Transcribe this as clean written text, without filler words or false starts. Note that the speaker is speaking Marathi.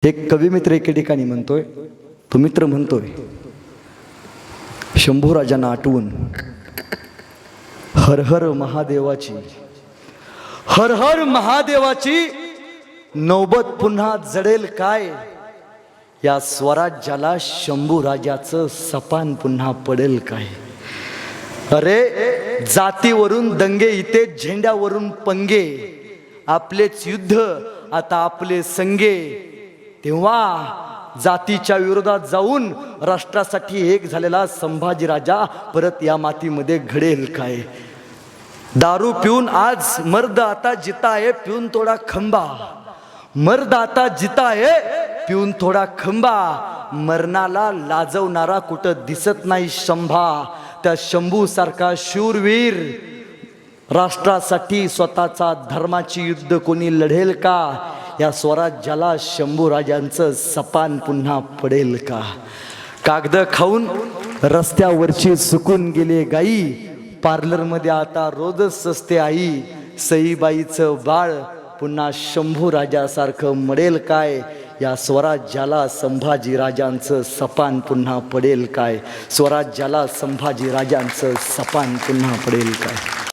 एक कवी मित्र एके ठिकाणी म्हणतोय, तो मित्र म्हणतोय, शंभूराजांना आठवून हर हर महादेवाची, हर हर महादेवाची नौबत पुन्हा जडेल काय, या स्वराज्याला शंभूराजाचं सपान पुन्हा पडेल काय. अरे जातीवरून दंगे इथे झेंड्यावरून पंगे, आपलेच युद्ध आता आपले संगे. तेव्हा जातीच्या विरोधात जाऊन राष्ट्रासाठी एक झालेला संभाजी राजा परत या मातीमध्ये घडेल काय. दारू पिऊन आज मर्द आता जिता है पिऊन थोडा खंबा, मर्द आता जिता है पिऊन थोडा खंबा. मरणाला लाजवणारा कुठं दिसत नाही शंभा. त्या शंभू सारखा शूरवीर राष्ट्रासाठी स्वतःचा धर्माची युद्ध कोणी लढेल का. या स्वराज्याला शंभू राजांचं सपान पुन्हा पडेल का. कागद खाऊन रस्त्यावरची सुकून गेले गाई, पार्लरमध्ये आता रोजच सस्ते आई. सईबाईचं बाळ पुन्हा शंभू राजासारखं मडेल काय. या स्वराज्याला संभाजी राजांचं सपान पुन्हा पडेल काय. स्वराज्याला संभाजी राजांचं सपान पुन्हा पडेल काय.